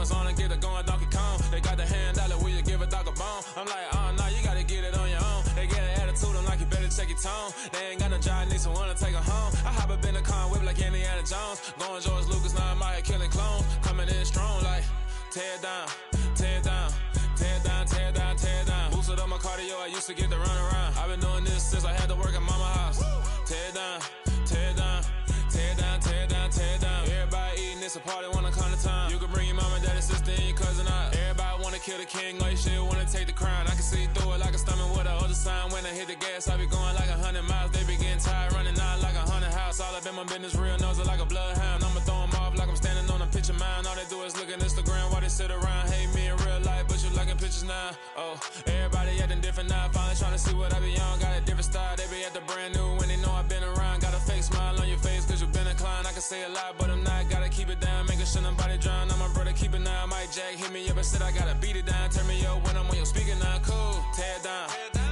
heels on and get it going Donkey Kong. They got the hand dollar, will you give a dog a bone? I'm like, oh no, you gotta get it on your own. They get an attitude, I'm like, you better check your tone. They ain't got no job, need someone to take her home. I hop up in the car, whip like Indiana Jones. Going George Lucas, now I'm out here killing clones. Coming in strong like, tear it down, tear it down. Tear down, tear down, tear down. Boosted up my cardio, I used to get to run around. I've been doing this since I had to work at mama house. Tear down, tear down, tear down, tear down, tear down. Everybody eating, it's a party, wanna come to time. You can bring your mama, daddy, sister, and your cousin out. Everybody wanna kill the king, or you shit wanna take the crown. I can see through it like a stomach with a other sign. When I hit the gas, I be going like 100 miles. They be getting tired, running out like 100 house. All up in my business, real nose like a bloodhound. I'ma throw them off like I'm standing on a picture mound. All they do is look at Instagram while they sit around. Hate me in real life, but you liking pictures now. Oh, everybody acting different now. Finally trying to see what I be on. Got a different style, they be at the brand new when they know I've been around. Got a fake smile on your face cause you been inclined. I can say a lot, but I'm not. Gotta keep it down, making sure nobody drown. I'm my brother, keep it now. Mike Jack hit me up and said I gotta beat it down. Turn me up when I'm on your speaker now. Cool, tear down,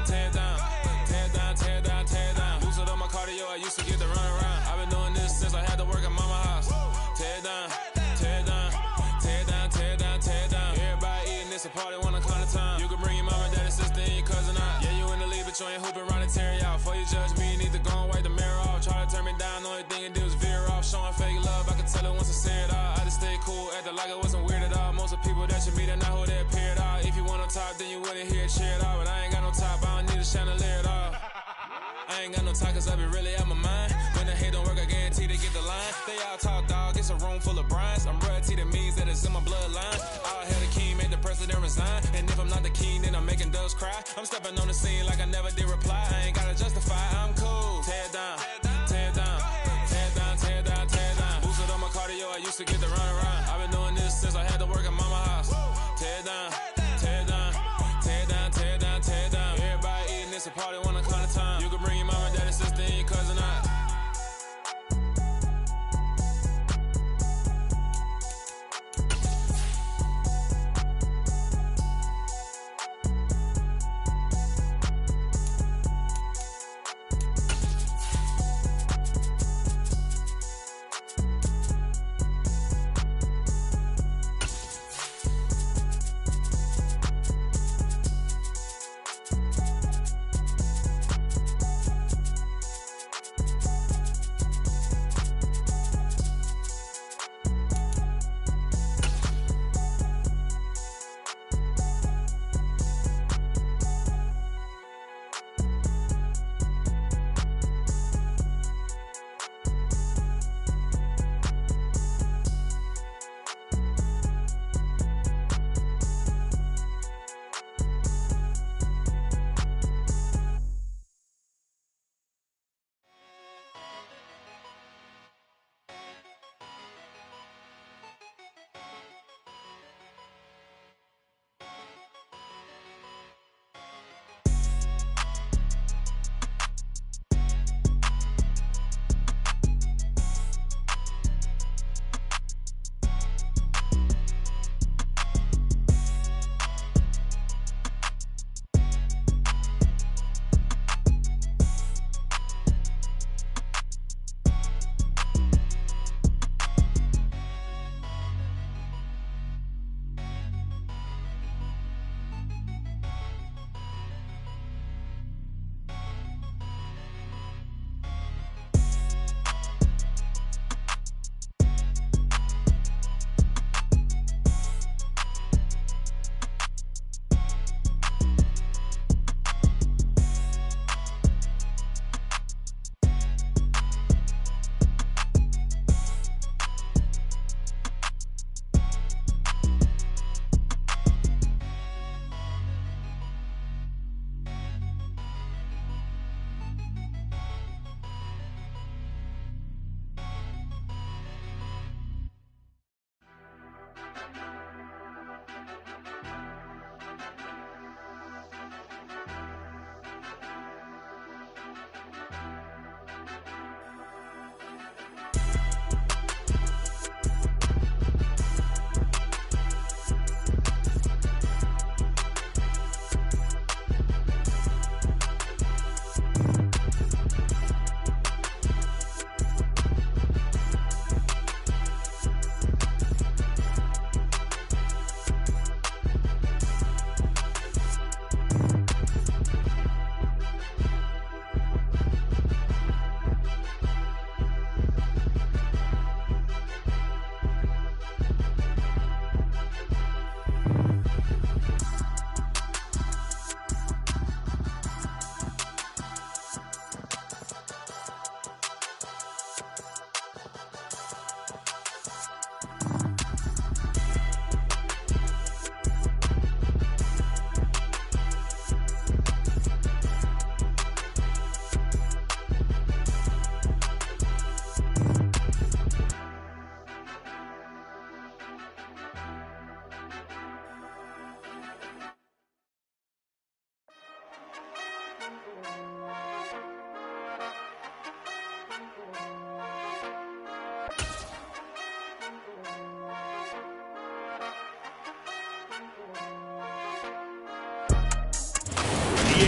tear down, tear down, tear down, tear down. Boosted up my cardio, I used to get to run around. I've been doing this since I had to work at mama house. Tear down, tear down, tear down, tear down, tear down. Everybody eating, it's a party, wanna come to time. You can bring your mama, daddy, sister, and your cousin out. Yeah, you in the lead, but you ain't hooping around and tear you out. Before you judge me, you need to go and wipe the mirror off. Try to turn me down, the only thing you did was veer off. Showing fake love, I can tell it once I say it all. I just stay cool, acting like it wasn't weird at all. Most of the people that you meet are not who they appear at all. If you want on top, then you wouldn't hear it cheer at all. But I ain't got no top, I don't need a chandelier at all. I ain't got no talk cause I be really out my mind. When the hate don't work, I guarantee they get the line. They all talk dog, it's a room full of brinds. I'm royalty, that means that it's in my bloodline. All hail the king, make the president resign. And if I'm not the king, then I'm making doves cry. I'm stepping on the scene like I never did reply. I ain't gotta justify, I'm cool. Tear down, tear down, tear down, tear down, tear down. Boosted on my cardio, I used to get to run around. I've been doing this since I had to work at mama house. Tear down, tear down, tear down, tear down, tear down. Everybody eating, it's a party, wanna come to time. You can bring your mama, daddy, sister, and your cousin out.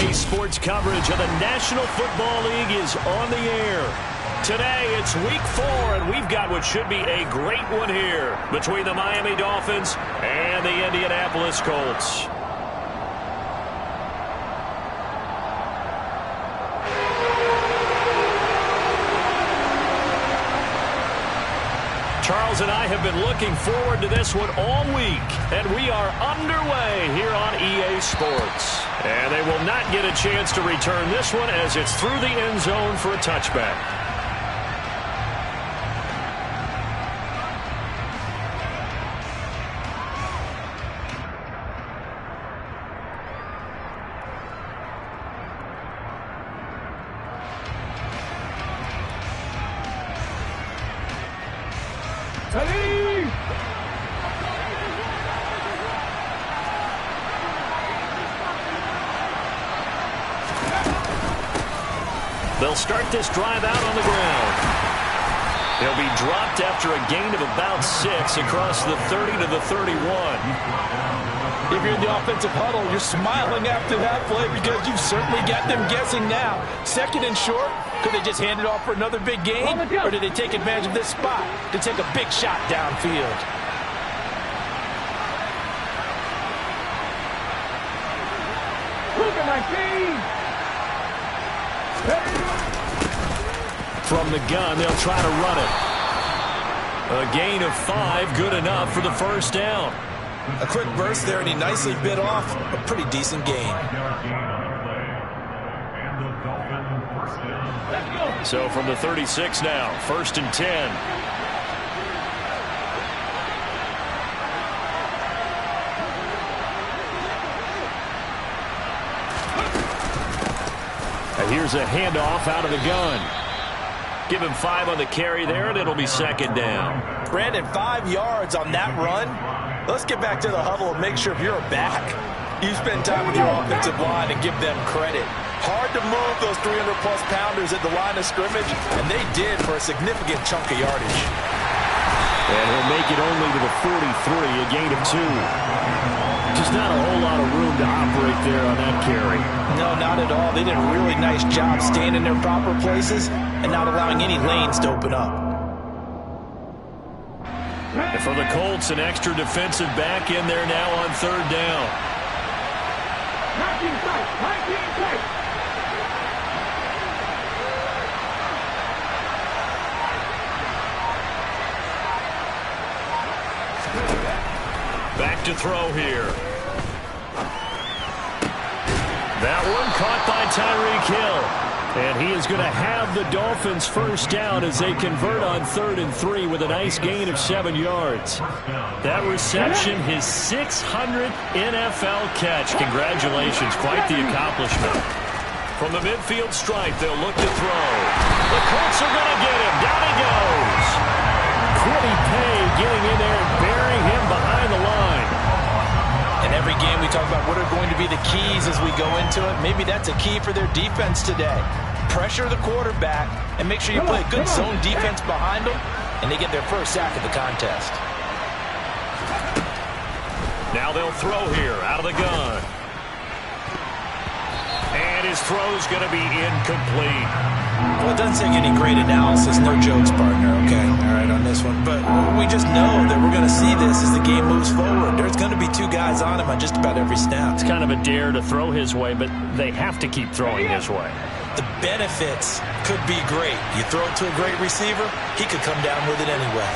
EA Sports coverage of the National Football League is on the air. Today, it's Week 4, and we've got what should be a great one here between the Miami Dolphins and the Indianapolis Colts. Charles and I have been looking forward to this one all week, and we are underway here on EA Sports. And they will not get a chance to return this one as it's through the end zone for a touchback. They'll start this drive out on the ground. He'll be dropped after a gain of about 6 across the 30 to the 31. If you're in the offensive huddle, you're smiling after that play because you've certainly got them guessing now. Second and short, could they just hand it off for another big gain? Or did they take advantage of this spot to take a big shot downfield? Look at my feet! From the gun, they'll try to run it. A gain of 5, good enough for the first down. A quick burst there, and he nicely bit off a pretty decent gain. So from the 36 now, 1st and 10. And here's a handoff out of the gun. Give him 5 on the carry there, and it'll be 2nd down. Brandon, 5 yards on that run. Let's get back to the huddle and make sure if you're a back, you spend time with your offensive line and give them credit. Hard to move those 300-plus pounders at the line of scrimmage, and they did for a significant chunk of yardage. And he'll make it only to the 43, a gain of 2. Just not a whole lot of room to operate there on that carry. No, not at all. They did a really nice job staying in their proper places and not allowing any lanes to open up. And for the Colts, an extra defensive back in there now on 3rd down. 19 tight. Back to throw here. That one caught by Tyreek Hill. And he is going to have the Dolphins first down as they convert on 3rd and 3 with a nice gain of 7 yards. That reception, his 600th NFL catch. Congratulations, quite the accomplishment. From the midfield stripe, they'll look to throw. The Colts are going to get him. Down he goes. Quiddy Pay getting in there and burying him behind the line. In every game we talk about what are going to be the keys as we go into it. Maybe that's a key for their defense today. Pressure the quarterback and make sure you play a good zone defense behind them, and they get their first sack of the contest. Now they'll throw here out of the gun. And his throw's going to be incomplete. Well, it doesn't take any great analysis, no jokes, partner, okay? All right, on this one. But we just know that we're going to see this as the game moves forward. There's going to be 2 guys on him on just about every snap. It's kind of a dare to throw his way, but they have to keep throwing his way. The benefits could be great. You throw it to a great receiver, he could come down with it anyway.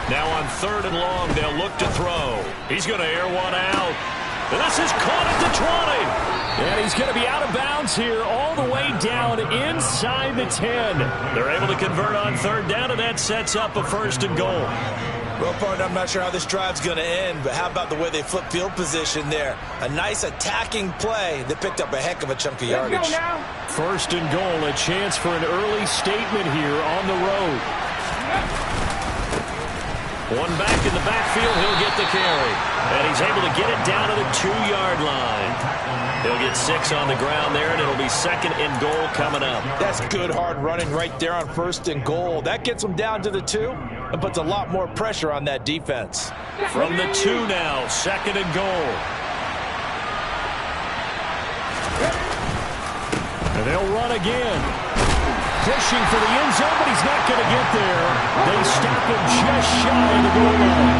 Now on 3rd and long, they'll look to throw. He's going to air one out. And this is caught at the 20. And he's going to be out of bounds here all the way down inside the 10. They're able to convert on 3rd down, and that sets up a 1st and goal. Well, partner, I'm not sure how this drive's going to end, but how about the way they flip field position there? A nice attacking play that picked up a heck of a chunk of yardage. 1st and goal, a chance for an early statement here on the road. One back in the backfield, he'll get the carry. And he's able to get it down to the 2-yard line. He'll get 6 on the ground there, and it'll be 2nd and goal coming up. That's good hard running right there on 1st and goal. That gets them down to the 2 and puts a lot more pressure on that defense. From the 2 now, 2nd and goal. He'll run again. Pushing for the end zone, but he's not going to get there. They stop him just shy of the goal line.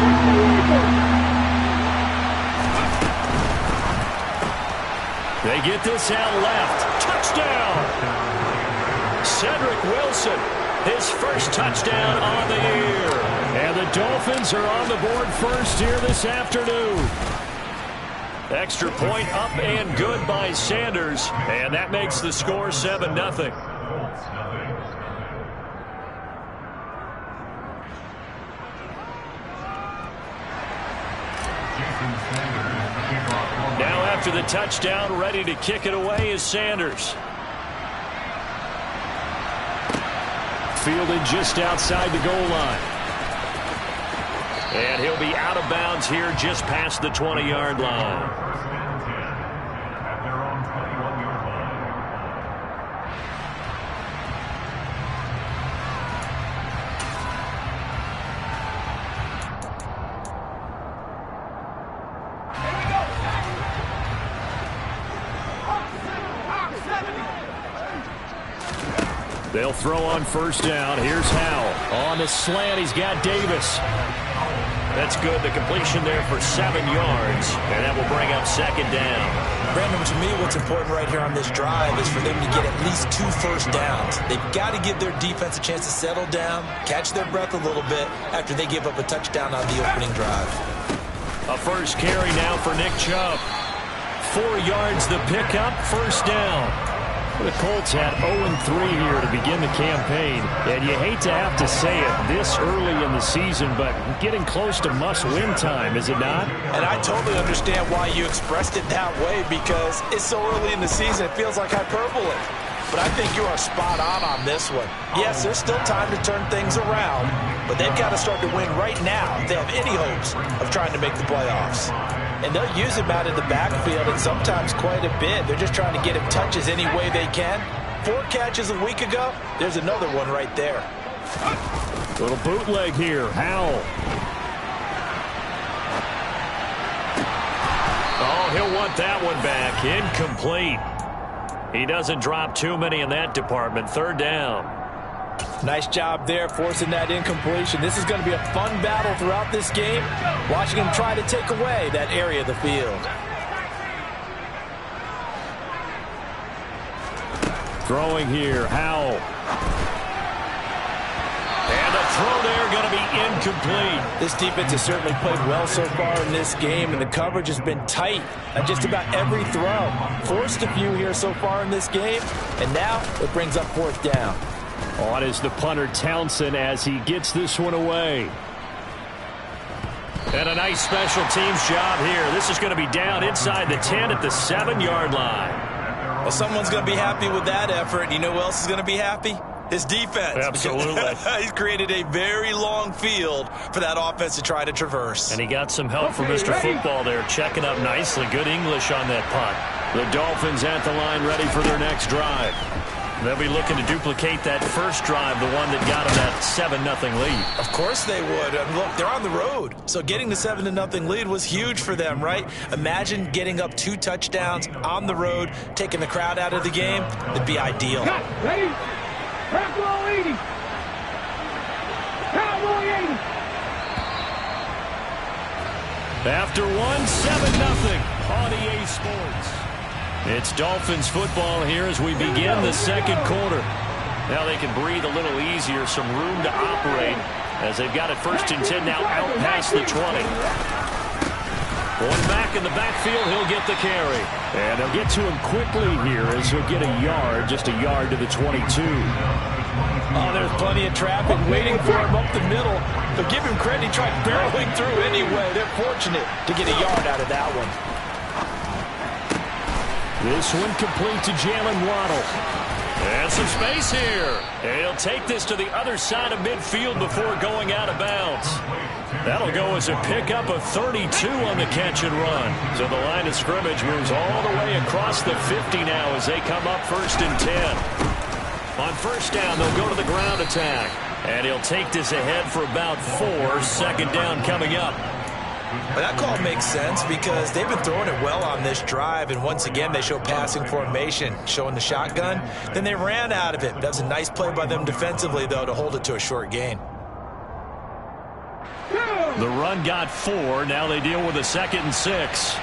They get this out left. Touchdown! Cedric Wilson, his first touchdown on the year. And the Dolphins are on the board first here this afternoon. Extra point up and good by Sanders. And that makes the score 7-0. Now after the touchdown, ready to kick it away is Sanders. Fielded just outside the goal line. And he'll be out of bounds here just past the 20-yard line. They'll throw on first down. Here's Howell. On the slant, he's got Davis. That's good. The completion there for 7 yards. And that will bring up second down. Brandon, to me, what's important right here on this drive is for them to get at least 2 first downs. They've got to give their defense a chance to settle down, catch their breath a little bit after they give up a touchdown on the opening drive. A first carry now for Nick Chubb. 4 yards the pickup, first down. The Colts had 0-3 here to begin the campaign, and you hate to have to say it this early in the season, but getting close to must-win time, is it not? And I totally understand why you expressed it that way, because it's so early in the season, it feels like hyperbole. But I think you are spot on this one. Yes, there's still time to turn things around, but they've got to start to win right now if they have any hopes of trying to make the playoffs. And they'll use him out in the backfield, and sometimes quite a bit. They're just trying to get him touches any way they can. 4 catches a week ago. There's another one right there. Little bootleg here. Howell. Oh, he'll want that one back. Incomplete. He doesn't drop too many in that department. Third down. Nice job there forcing that incompletion. This is going to be a fun battle throughout this game, watching him try to take away that area of the field. Throwing here, Howell. And the throw there going to be incomplete. This defense has certainly played well so far in this game, and the coverage has been tight on just about every throw. Forced a few here so far in this game, and now it brings up fourth down. On is the punter Townsend as he gets this one away. And a nice special teams job here. This is going to be down inside the 10 at the 7-yard line. Well, someone's going to be happy with that effort. You know who else is going to be happy? His defense. Absolutely. He's created a very long field for that offense to try to traverse. And he got some help from Mr. Football there, checking up nicely. Good English on that punt. The Dolphins at the line ready for their next drive. They'll be looking to duplicate that first drive, the one that got them that 7-0 lead. Of course they would. Look, they're on the road. So getting the 7-0 lead was huge for them, right? Imagine getting up 2 touchdowns on the road, taking the crowd out of the game. It'd be ideal. Ready? Cowboy 80. Cowboy 80. After 7-0 on EA Sports. It's Dolphins football here as we begin the second quarter. Now they can breathe a little easier, some room to operate as they've got it first and 10 now out past the 20. Going back in the backfield, he'll get the carry. And they'll get to him quickly here as he'll get a yard, just a yard to the 22. Oh, there's plenty of traffic waiting for him up the middle. But give him credit, he tried barreling through anyway. They're fortunate to get a yard out of that one. This one complete to Jalen Waddle. And some space here. And he'll take this to the other side of midfield before going out of bounds. That'll go as a pickup of 32 on the catch and run. So the line of scrimmage moves all the way across the 50 now as they come up first and 10. On first down, they'll go to the ground attack. And he'll take this ahead for about 4. Second down coming up. But that call makes sense because they've been throwing it well on this drive, and once again they show passing formation, showing the shotgun. Then they ran out of it. That was a nice play by them defensively, though, to hold it to a short gain. The run got 4. Now they deal with a 2nd and 6.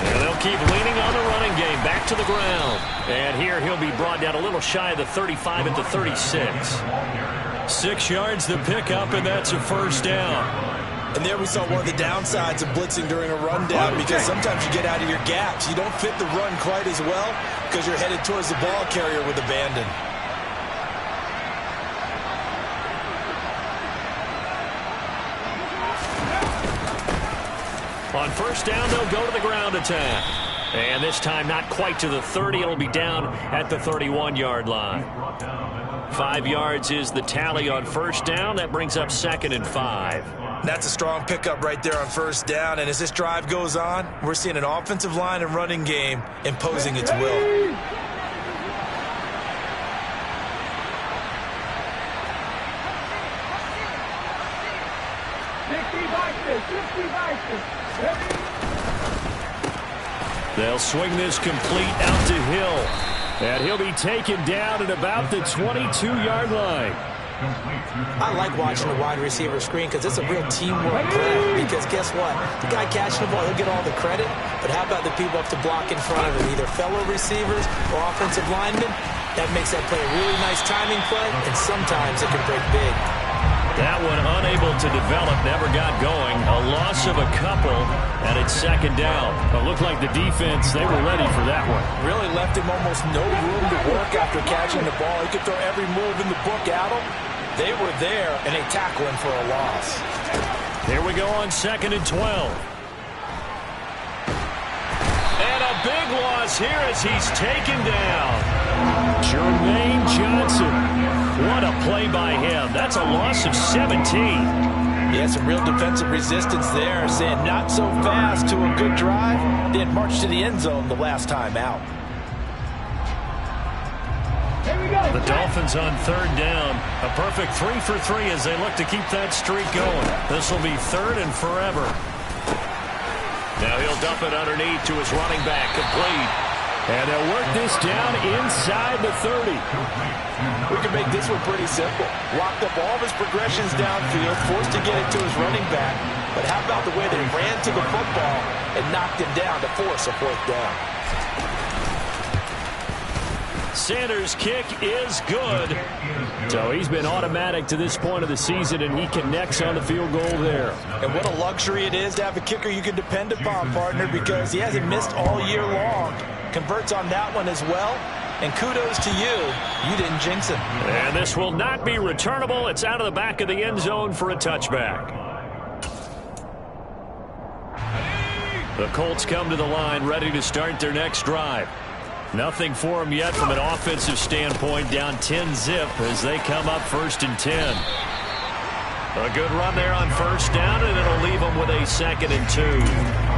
And they'll keep leaning on the running game. Back to the ground. And here he'll be brought down a little shy of the 35 at the 36. 6 yards to pick up, and that's a first down. And there we saw one of the downsides of blitzing during a rundown, because sometimes you get out of your gaps. You don't fit the run quite as well because you're headed towards the ball carrier with abandon. On first down, they'll go to the ground attack. And this time not quite to the 30. It'll be down at the 31-yard line. 5 yards is the tally on first down. That brings up 2nd and 5. That's a strong pickup right there on first down. And as this drive goes on, we're seeing an offensive line and running game imposing its will. They'll swing this complete out to Hill. And he'll be taken down at about the 22-yard line. I like watching the wide receiver screen because it's a real teamwork play. Because guess what? The guy catching the ball, he'll get all the credit. But how about the people up to block in front of him? Either fellow receivers or offensive linemen. That makes that play a really nice timing play. And sometimes it can break big. That one unable to develop, never got going. A loss of a couple, and it's 2nd down. It looked like the defense, they were ready for that one. Really left him almost no room to work after catching the ball. He could throw every move in the book at him. They were there, and they tackle him for a loss. Here we go on 2nd and 12. And a big loss here as he's taken down. Jermaine Johnson. What a play by him. That's a loss of 17. Yeah, some real defensive resistance there, saying not so fast to a good drive. Then march to the end zone the last time out. The Dolphins on 3rd down. A perfect 3 for 3 as they look to keep that streak going. This will be 3rd and forever. Now he'll dump it underneath to his running back, complete. And they'll work this down inside the 30. We can make this one pretty simple. Locked up all of his progressions downfield, forced to get it to his running back. But how about the way they ran to the football and knocked him down to force a 4th down? Sanders' kick is good. So he's been automatic to this point of the season, and he connects on the field goal there. And what a luxury it is to have a kicker you can depend upon, partner, because he hasn't missed all year long. Converts on that one as well. And kudos to you. You didn't jinx him. And this will not be returnable. It's out of the back of the end zone for a touchback. The Colts come to the line ready to start their next drive. Nothing for them yet from an offensive standpoint, down 10-zip as they come up 1st and 10. A good run there on first down, and it'll leave them with a 2nd and 2.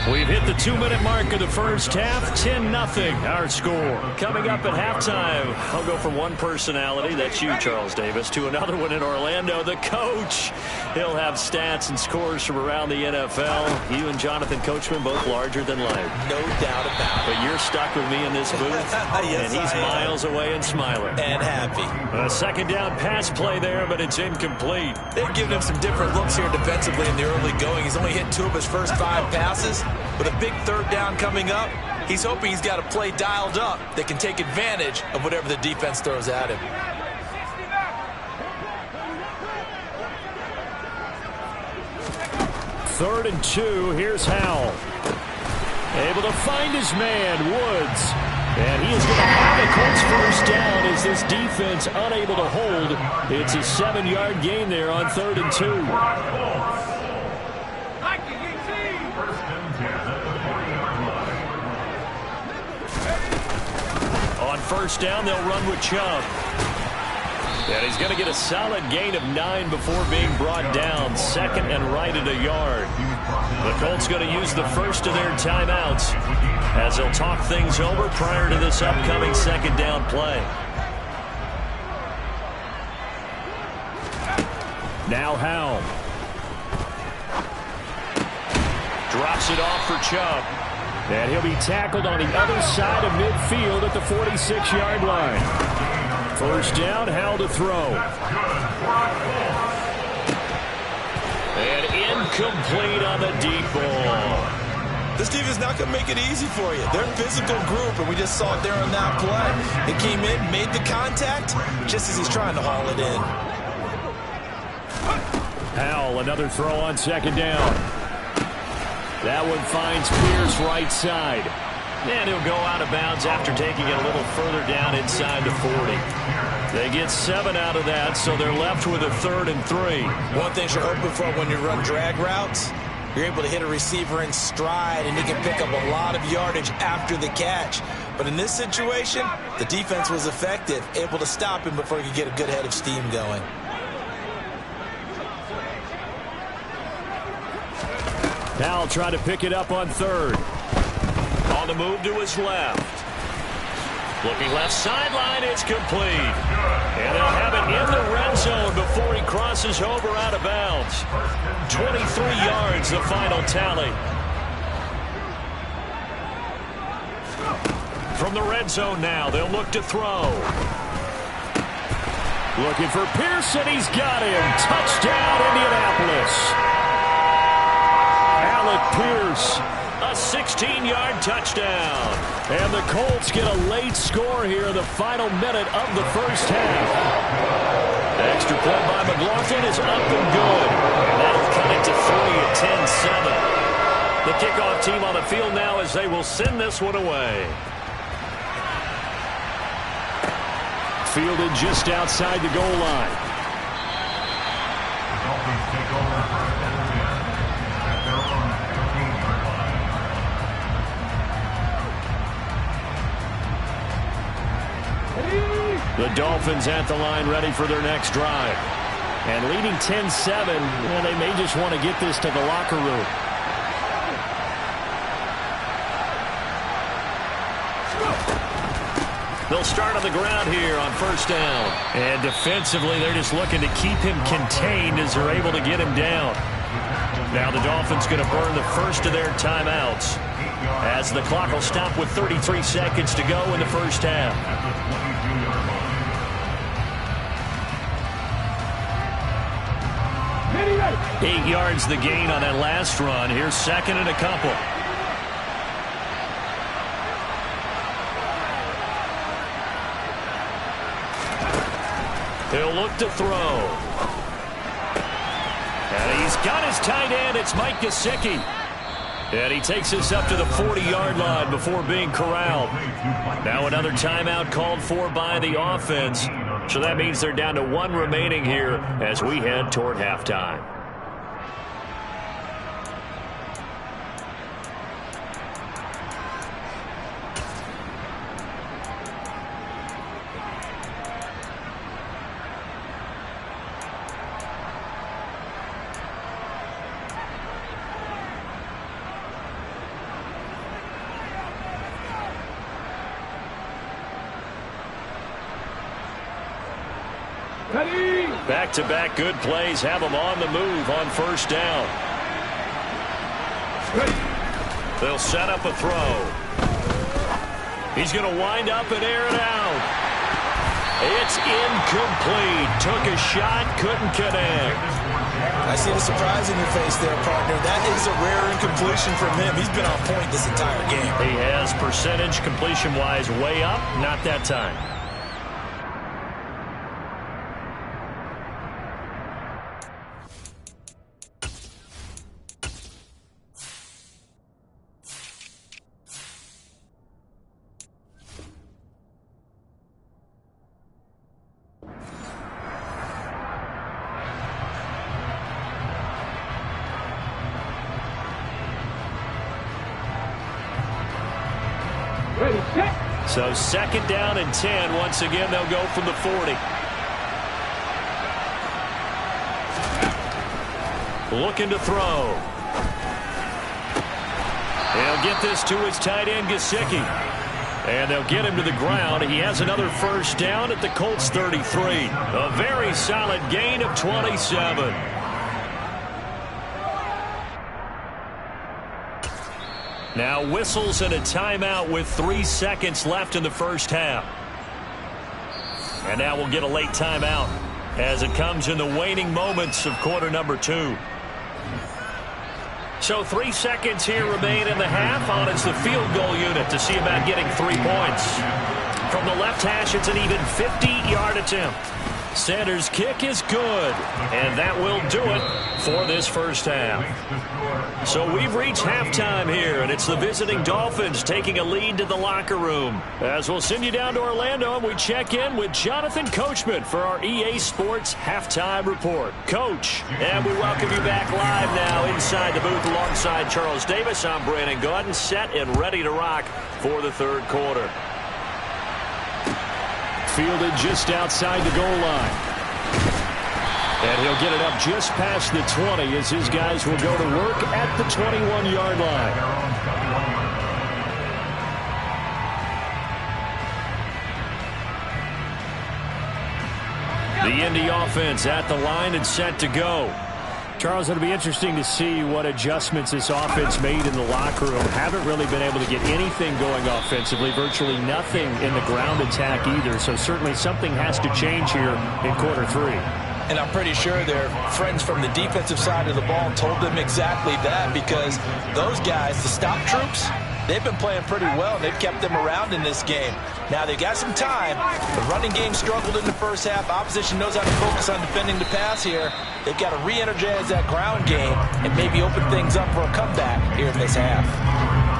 We've hit the 2-minute mark of the first half. 10-0 our score. Coming up at halftime, I'll go from one personality, that's you, Charles Davis, to another one in Orlando, the coach. He'll have stats and scores from around the NFL. You and Jonathan Coachman, both larger than life. No doubt about it. But you're stuck with me in this booth, yes, and he's miles away and smiling. And happy. A 2nd down pass play there, but it's incomplete. They've given him some different looks here defensively in the early going. He's only hit 2 of his first 5 passes. With a big 3rd down coming up, he's hoping he's got a play dialed up that can take advantage of whatever the defense throws at him. 3rd and 2. Here's Howell. Able to find his man, Woods. And he is going to have the Colts first down as this defense unable to hold. It's a 7-yard gain there on 3rd and 2. On first down, they'll run with Chubb. And he's going to get a solid gain of 9 before being brought down. 2nd and right at a yard. The Colts going to use the first of their timeouts as they'll talk things over prior to this upcoming 2nd down play. Now Howell. Drops it off for Chubb. And he'll be tackled on the other side of midfield at the 46-yard line. First down, Howell to throw. And incomplete on the deep ball. This defense is not going to make it easy for you. They're a physical group, and we just saw it there on that play. They came in, made the contact, just as he's trying to haul it in. Howell, another throw on second down. That one finds Pierce right side. And he'll go out of bounds after taking it a little further down inside the 40. They get 7 out of that, so they're left with a 3rd and 3. One thing you're hoping for when you run drag routes, you're able to hit a receiver in stride, and he can pick up a lot of yardage after the catch. But in this situation, the defense was effective, able to stop him before he could get a good head of steam going. Howell trying to pick it up on 3rd. On the move to his left. Looking left sideline, it's complete. And they'll have it in the red zone before he crosses over out of bounds. 23 yards, the final tally. From the red zone now, they'll look to throw. Looking for Pearson, he's got him. Touchdown, Indianapolis. Alec Pierce. A 16-yard touchdown. And the Colts get a late score here in the final minute of the first half. The extra point by McLaughlin is up and good. And that'll cut it to 3 at 10-7. The kickoff team on the field now as they will send this one away. Fielded just outside the goal line. The Dolphins take over first and 10 at their own 15-yard line. The Dolphins at the line ready for their next drive. And leading 10-7, well, they may just want to get this to the locker room. They'll start on the ground here on first down. And defensively, they're just looking to keep him contained as they're able to get him down. Now the Dolphins going to burn the first of their timeouts as the clock will stop with 33 seconds to go in the first half. 8 yards the gain on that last run. Here's second and a couple. He'll look to throw. And he's got his tight end. It's Mike Gesicki. And he takes us up to the 40-yard line before being corralled. Now another timeout called for by the offense. So that means they're down to 1 remaining here as we head toward halftime. Back-to-back good plays have them on the move on first down. They'll set up a throw. He's going to wind up and air it out. It's incomplete. Took a shot, couldn't connect. I see the surprise in your face there, partner. That is a rare incompletion from him. He's been on point this entire game. He has percentage completion-wise way up, not that time. So second down and 10. Once again, they'll go from the 40. Looking to throw. He'll get this to his tight end, Gesicki. And they'll get him to the ground. He has another first down at the Colts 33. A very solid gain of 27. Now whistles and a timeout with 3 seconds left in the first half. And now we'll get a late timeout as it comes in the waning moments of quarter number 2. So 3 seconds here remain in the half on it's the field goal unit to see about getting 3 points. From the left hash, it's an even 50-yard attempt. Sanders' kick is good, and that will do it for this first half. So we've reached halftime here, and it's the visiting Dolphins taking a lead to the locker room. As we'll send you down to Orlando, and we check in with Jonathan Coachman for our EA Sports Halftime Report. Coach, and we welcome you back live now inside the booth alongside Charles Davis. I'm Brandon Gaudin, set and ready to rock for the third quarter. Fielded just outside the goal line. And he'll get it up just past the 20 as his guys will go to work at the 21-yard line. The Indy offense at the line and set to go. Charles, it'll be interesting to see what adjustments this offense made in the locker room. Haven't really been able to get anything going offensively, virtually nothing in the ground attack either. So certainly something has to change here in quarter 3. And I'm pretty sure their friends from the defensive side of the ball told them exactly that, because those guys, the stop troops, they've been playing pretty well, and they've kept them around in this game. Now, they've got some time. The running game struggled in the first half. Opposition knows how to focus on defending the pass here. They've got to re-energize that ground game and maybe open things up for a comeback here in this half.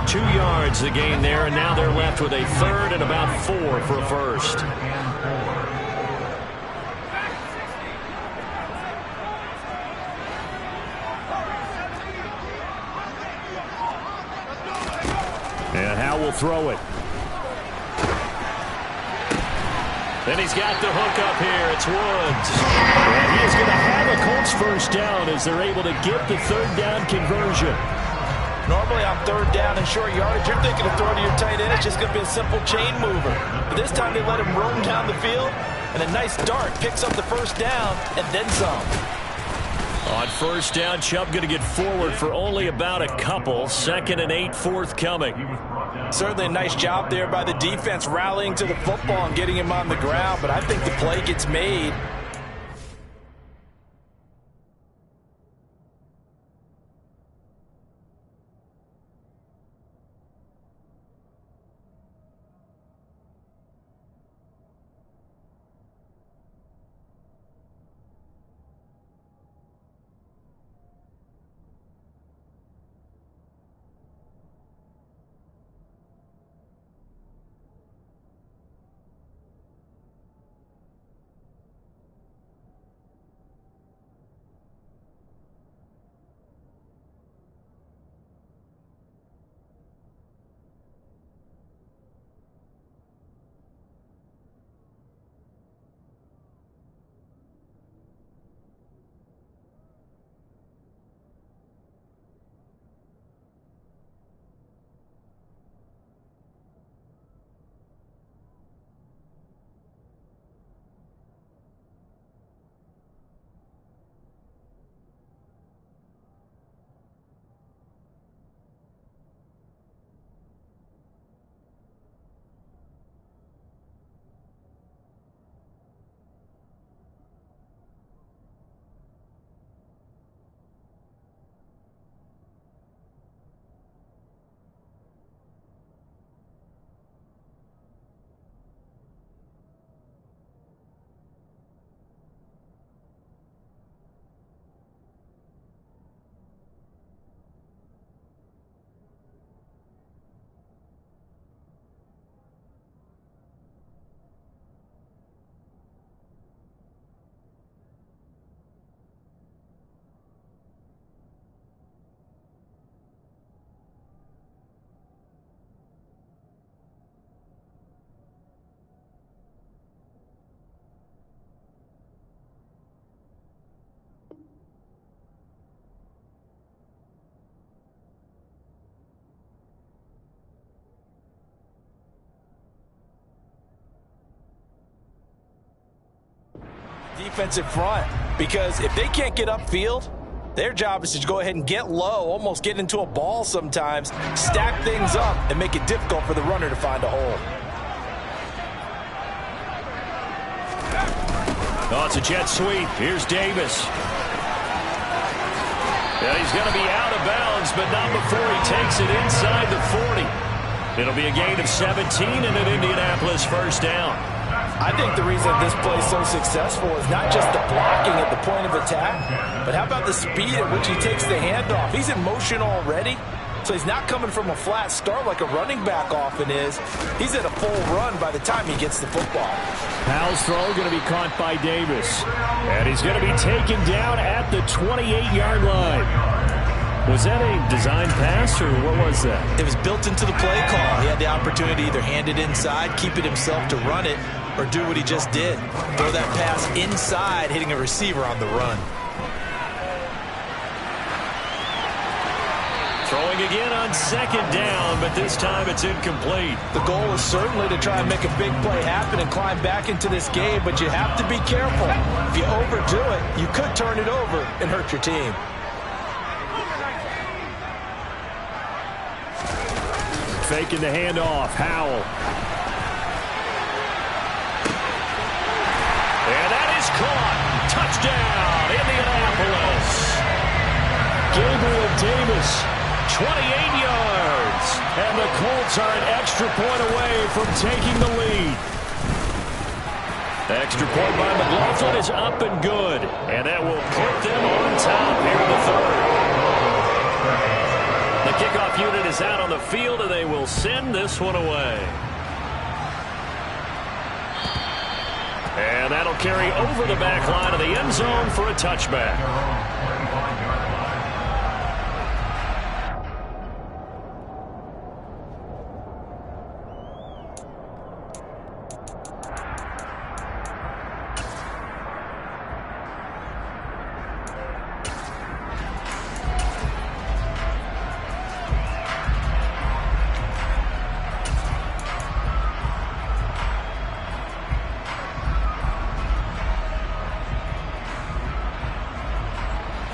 2 yards the gain there, and now they're left with a third and about 4 for a first. And Howe will throw it. Then he's got the hook up here. It's Woods. And he is going to have a Colts first down as they're able to get the third down conversion. Normally on third down and short yardage, you're thinking of throwing to your tight end. It's just going to be a simple chain mover. But this time they let him roam down the field, and a nice dart picks up the first down and then some. On first down, Chubb going to get forward for only about a couple. 2nd and 8 forthcoming. Certainly a nice job there by the defense rallying to the football and getting him on the ground, but I think the play gets made. defensive front, because if they can't get upfield, their job is to go ahead and get low, almost get into a ball sometimes, stack things up, and make it difficult for the runner to find a hole. Oh, it's a jet sweep. Here's Davis. Yeah, he's going to be out of bounds, but not before he takes it inside the 40. It'll be a gain of 17 and an Indianapolis first down. I think the reason this play is so successful is not just the blocking at the point of attack, but how about the speed at which he takes the handoff? He's in motion already, so he's not coming from a flat start like a running back often is. He's at a full run by the time he gets the football. Powell's throw going to be caught by Davis. And he's going to be taken down at the 28-yard line. Was that a design pass, or what was that? It was built into the play call. He had the opportunity to either hand it inside, keep it himself to run it, or do what he just did. Throw that pass inside, hitting a receiver on the run. Throwing again on second down, but this time it's incomplete. The goal is certainly to try and make a big play happen and climb back into this game, but you have to be careful. If you overdo it, you could turn it over and hurt your team. Faking the handoff, Howell. And that is caught. Touchdown, Indianapolis. Gabriel Davis, 28 yards. And the Colts are an extra point away from taking the lead. The extra point by McLaughlin is up and good. And that will put them on top here in the third. The kickoff unit is out on the field, and they will send this one away. And that'll carry over the back line of the end zone for a touchback.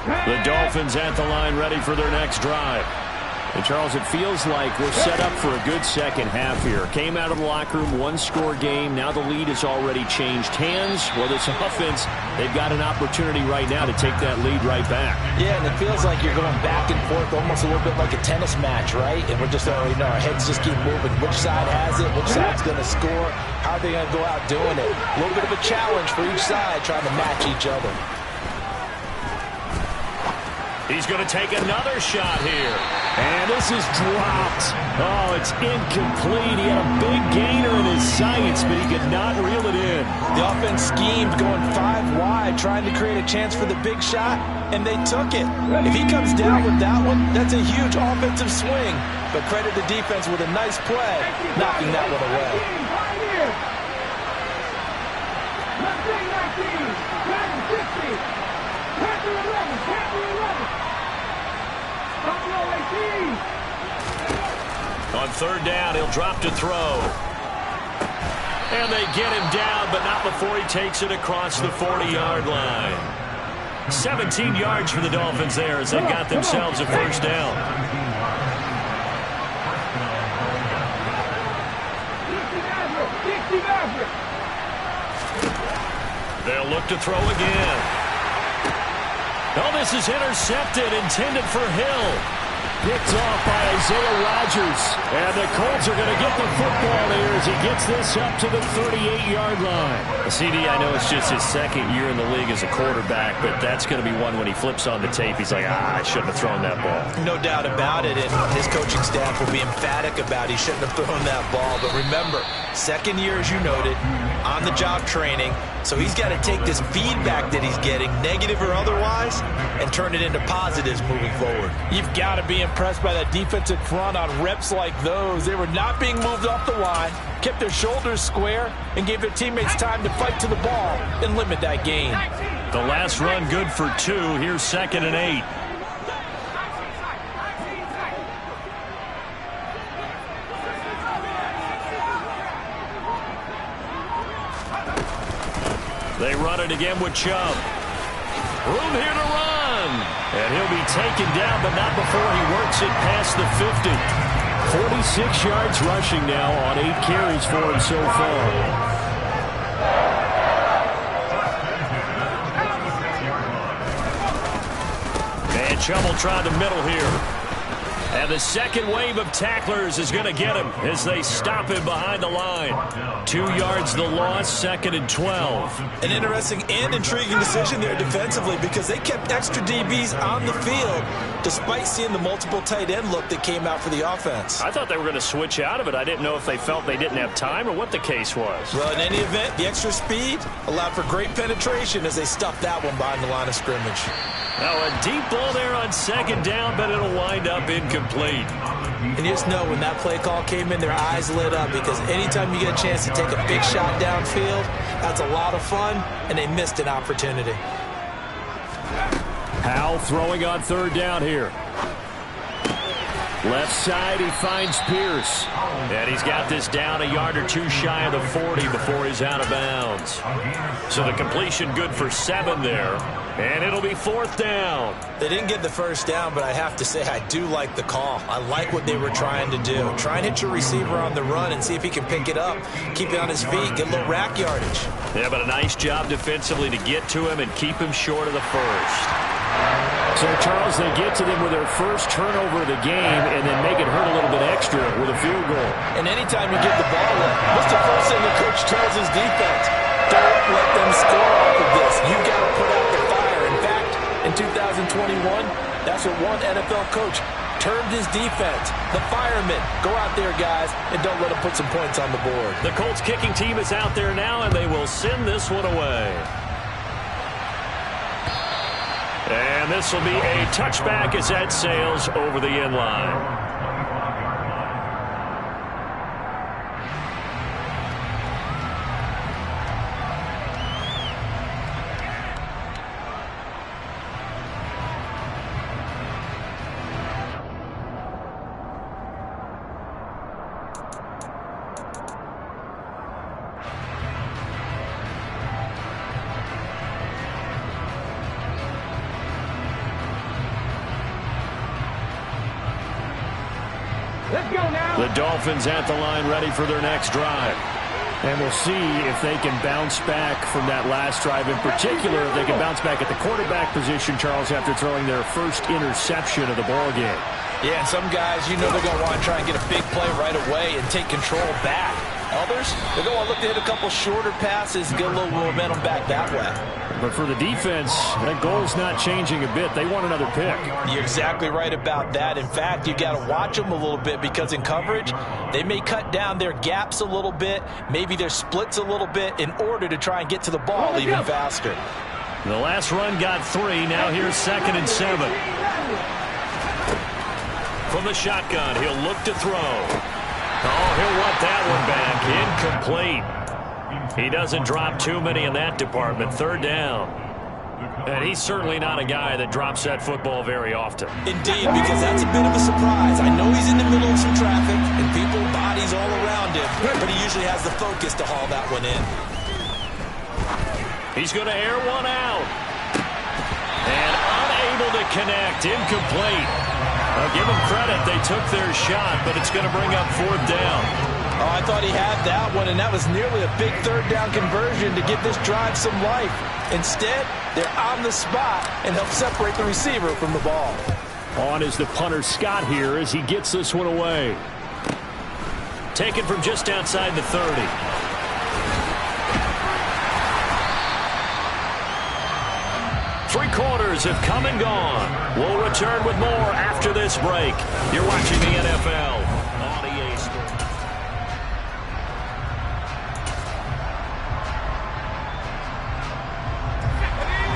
The Dolphins at the line ready for their next drive. And Charles, it feels like we're set up for a good second half here. Came out of the locker room, one-score game. Now the lead has already changed hands. Well, this offense, they've got an opportunity right now to take that lead right back. Yeah, and it feels like you're going back and forth almost a little bit like a tennis match, right? And we're just already know our heads just keep moving. Which side has it? Which side's going to score? How are they going to go out doing it? A little bit of a challenge for each side trying to match each other. He's going to take another shot here. And this is dropped. Oh, it's incomplete. He had a big gainer in his sights, but he could not reel it in. The offense schemed going 5 wide, trying to create a chance for the big shot, and they took it. If he comes down with that one, that's a huge offensive swing. But credit the defense with a nice play, knocking that one away. On third down, he'll drop to throw. And they get him down, but not before he takes it across the 40-yard line. 17 yards for the Dolphins there as they got themselves a first down. They'll look to throw again. Oh, this is intercepted, intended for Hill. Picked off by Isaiah Rodgers. And the Colts are going to get the football here as he gets this up to the 38-yard line. CD, I know it's just his second year in the league as a quarterback, but that's going to be one when he flips on the tape. He's like, I shouldn't have thrown that ball. No doubt about it, and his coaching staff will be emphatic about he shouldn't have thrown that ball. But remember, second year, as you noted, on-the-job training, so he's got to take this feedback that he's getting, negative or otherwise, and turn it into positives moving forward. You've got to be impressed by that defensive front on reps like those. They were not being moved off the line, kept their shoulders square, and gave their teammates time to fight to the ball and limit that gain. The last run good for 2. Here's 2nd and 8. They run it again with Chubb. Room here to run. And he'll be taken down, but not before he works it past the 50. 46 yards rushing now on 8 carries for him so far. And Chubb will try the middle here. And the second wave of tacklers is going to get him as they stop him behind the line. 2 yards the loss, 2nd and 12. An interesting and intriguing decision there defensively because they kept extra DBs on the field despite seeing the multiple tight end look that came out for the offense. I thought they were going to switch out of it. I didn't know if they felt they didn't have time or what the case was. Well, in any event, the extra speed allowed for great penetration as they stuffed that one behind the line of scrimmage. Now a deep ball there on 2nd down, but it'll wind up incomplete. And you just know when that play call came in, their eyes lit up because anytime you get a chance to take a big shot downfield, that's a lot of fun, and they missed an opportunity. Howell throwing on 3rd down here. Left side, he finds Pierce. And he's got this down a yard or 2 shy of the 40 before he's out of bounds. So the completion good for 7 there. And it'll be 4th down. They didn't get the first down, but I have to say I do like the call. I like what they were trying to do. Try and hit your receiver on the run and see if he can pick it up. Keep it on his feet, get a little rack yardage. Yeah, but a nice job defensively to get to him and keep him short of the first. So, Charles, they get to them with their first turnover of the game and then make it hurt a little bit extra with a field goal. And anytime you get the ball up, what's the first thing the coach tells his defense? Don't let them score off of this. You've got to put out the fire. In fact, in 2021, that's what one NFL coach termed his defense. The firemen. Go out there, guys, and don't let them put some points on the board. The Colts kicking team is out there now, and they will send this one away. And this will be a touchback as that sails over the end line. The Dolphins at the line ready for their next drive. And we'll see if they can bounce back from that last drive. In particular, if they can bounce back at the quarterback position, Charles, after throwing their first interception of the ball game. Yeah, and some guys, you know they're going to want to try and get a big play right away and take control back. Others, they're going to look to hit a couple shorter passes, get a little momentum back that way. But for the defense, that goal's not changing a bit. They want another pick. You're exactly right about that. In fact, you got to watch them a little bit because in coverage, they may cut down their gaps a little bit, maybe their splits a little bit in order to try and get to the ball even faster. The last run got 3. Now here's 2nd and 7. From the shotgun, he'll look to throw. Oh, he'll want that one back. Incomplete. He doesn't drop too many in that department. 3rd down. And he's certainly not a guy that drops that football very often. Indeed, because that's a bit of a surprise. I know he's in the middle of some traffic and people, bodies all around him, but he usually has the focus to haul that one in. He's going to air one out. And unable to connect. Incomplete. I'll give them credit. They took their shot, but it's going to bring up 4th down. Oh, I thought he had that one, and that was nearly a big 3rd down conversion to give this drive some life. Instead, they're on the spot and help separate the receiver from the ball. On is the punter Scott here as he gets this one away. Taken from just outside the 30. Three quarters have come and gone. We'll return with more after this break. You're watching the NFL on EA Sports.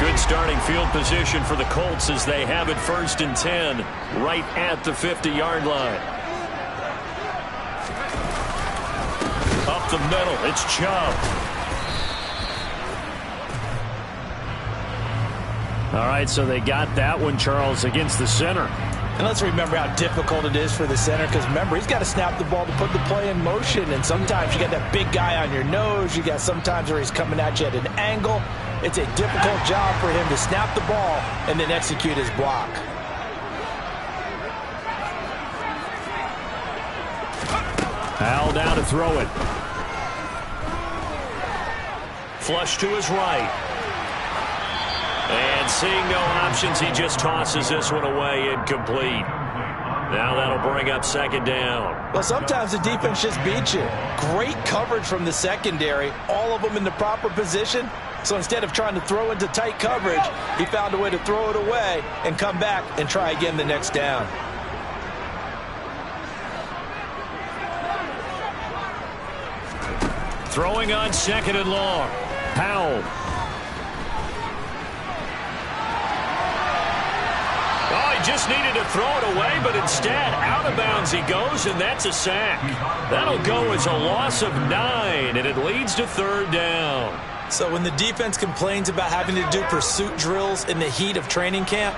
Good starting field position for the Colts as they have it 1st and 10 right at the 50-yard line. Up the middle, it's Chubb. All right, so they got that one, Charles, against the center. And let's remember how difficult it is for the center, because remember, he's got to snap the ball to put the play in motion, and sometimes you got that big guy on your nose. You got sometimes where he's coming at you at an angle. It's a difficult job for him to snap the ball and then execute his block. Powell down to throw it. Flush to his right. And seeing no options, he just tosses this one away, incomplete. Now that'll bring up second down. Well, sometimes the defense just beats you. Great coverage from the secondary, all of them in the proper position. So instead of trying to throw into tight coverage, he found a way to throw it away and come back and try again the next down. Throwing on second and long. Powell. Oh, he just needed to throw it away, but instead, out of bounds he goes, and that's a sack. That'll go as a loss of 9, and it leads to third down. So when the defense complains about having to do pursuit drills in the heat of training camp,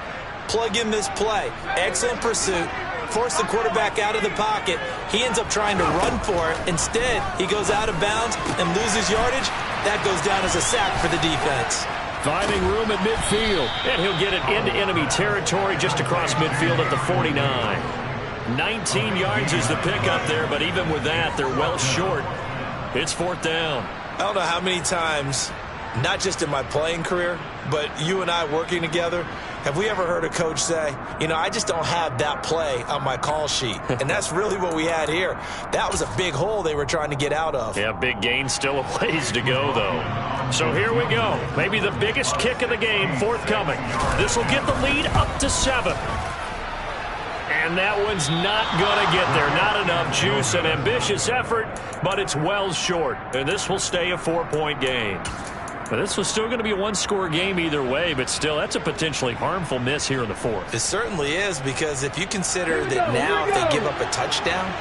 plug in this play. Excellent pursuit. Force the quarterback out of the pocket. He ends up trying to run for it. Instead, he goes out of bounds and loses yardage. That goes down as a sack for the defense. Finding room at midfield. And he'll get it into enemy territory just across midfield at the 49. 19 yards is the pickup there, but even with that, they're well short. It's fourth down. I don't know how many times, not just in my playing career, but you and I working together, have we ever heard a coach say, you know, I just don't have that play on my call sheet. And that's really what we had here. That was a big hole they were trying to get out of. Yeah, big gain, still a ways to go, though. So here we go. Maybe the biggest kick of the game forthcoming. This will get the lead up to 7. And that one's not going to get there. Not enough juice, an ambitious effort, but it's well short. And this will stay a 4-point game. But this was still going to be a one-score game either way, but still, that's a potentially harmful miss here in the fourth. It certainly is, because if you consider that now if they give up a touchdown,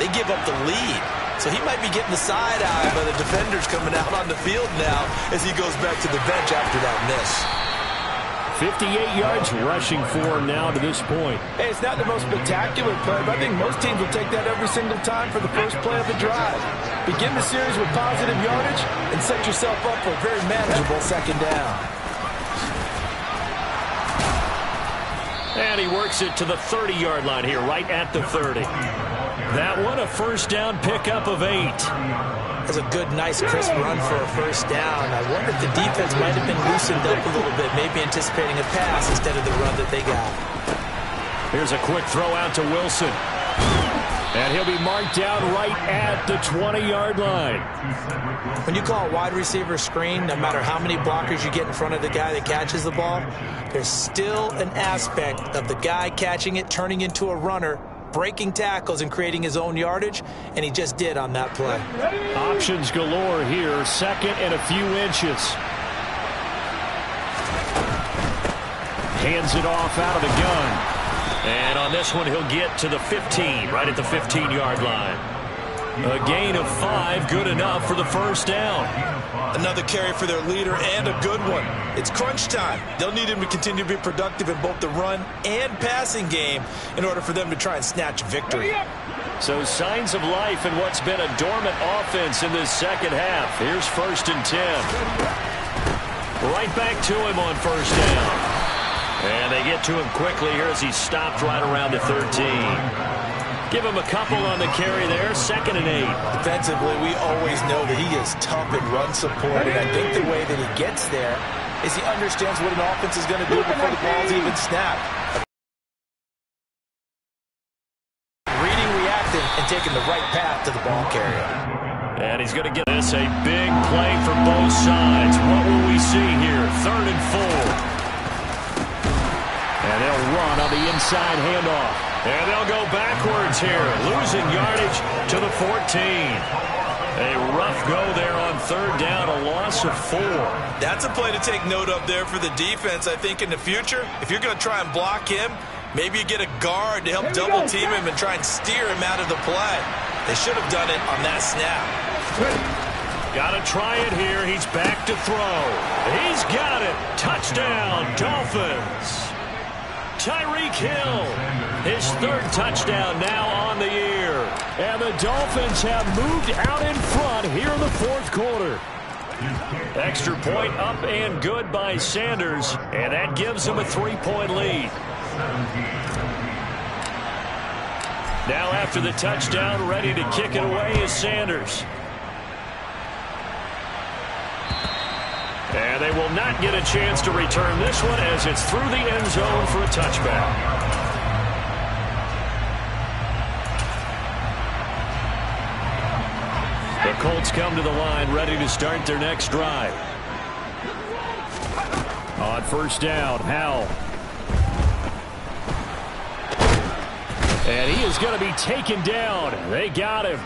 they give up the lead. So he might be getting the side eye by the defenders coming out on the field now as he goes back to the bench after that miss. 58 yards rushing for him now to this point. Hey, it's not the most spectacular play, but I think most teams will take that every single time for the first play of the drive. Begin the series with positive yardage and set yourself up for a very manageable second down. And he works it to the 30-yard line here, right at the 30. That one, a first down pickup of 8. That's a good, nice, crisp run for a first down. I wonder if the defense might have been loosened up a little bit, maybe anticipating a pass instead of the run that they got. Here's a quick throw out to Wilson. And he'll be marked down right at the 20-yard line. When you call a wide receiver screen, no matter how many blockers you get in front of the guy that catches the ball, there's still an aspect of the guy catching it, turning into a runner, breaking tackles and creating his own yardage, and he just did on that play. Options galore here, second and a few inches. Hands it off out of the gun. And on this one, he'll get to the 15, right at the 15-yard line. A gain of 5, good enough for the first down. Another carry for their leader and a good one. It's crunch time. They'll need him to continue to be productive in both the run and passing game in order for them to try and snatch victory. So signs of life in what's been a dormant offense in this second half. Here's 1st and 10. Right back to him on first down. And they get to him quickly here as he stopped right around the 13. Give him a couple on the carry there, 2nd and 8. Defensively, we always know that he is tough in run support, and I think the way that he gets there is he understands what an offense is going to do before the ball's even snapped. Reading, reacting, and taking the right path to the ball carrier. And he's going to get this a big play for both sides. What will we see here? 3rd and 4. And they'll run on the inside handoff. And they'll go backwards here, losing yardage to the 14. A rough go there on 3rd down, a loss of 4. That's a play to take note of there for the defense. I think in the future, if you're going to try and block him, maybe you get a guard to help double team him and try and steer him out of the play. They should have done it on that snap. Got to try it here. He's back to throw. He's got it. Touchdown, Dolphins. 2 Tyreek Hill. His third touchdown now on the year. And the Dolphins have moved out in front here in the fourth quarter. Extra point up and good by Sanders, and that gives them a 3-point lead. Now after the touchdown, ready to kick it away is Sanders. And they will not get a chance to return this one as it's through the end zone for a touchback. The Colts come to the line ready to start their next drive. On first down, Howell. And he is going to be taken down. They got him,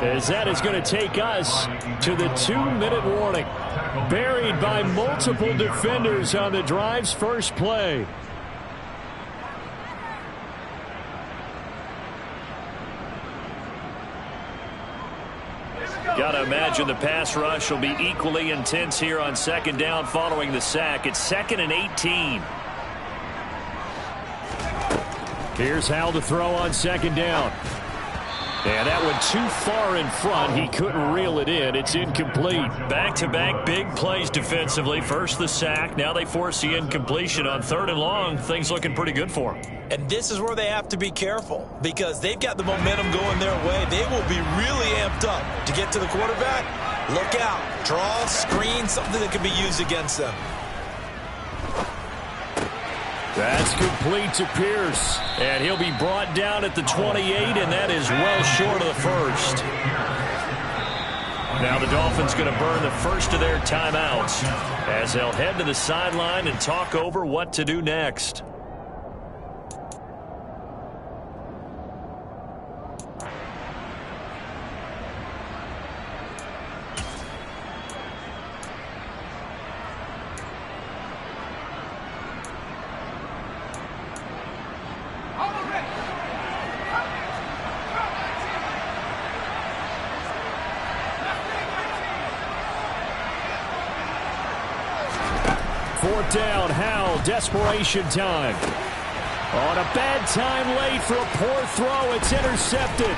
as that is going to take us to the 2-minute warning. Buried by multiple defenders on the drive's first play. Got to imagine the pass rush will be equally intense here on second down following the sack. It's 2nd and 18. Here's Howell to throw on second down. And that went too far in front. He couldn't reel it in. It's incomplete. Back-to-back big plays defensively. First the sack. Now they force the incompletion on 3rd and long. Things looking pretty good for them. And this is where they have to be careful because they've got the momentum going their way. They will be really amped up to get to the quarterback. Look out. Draw, screen, something that can be used against them. That's complete to Pierce. And he'll be brought down at the 28, and that is well short of the first. Now the Dolphins going to burn the first of their timeouts as they'll head to the sideline and talk over what to do next. Fourth down, Howell, desperation time. On a bad time late for a poor throw, it's intercepted.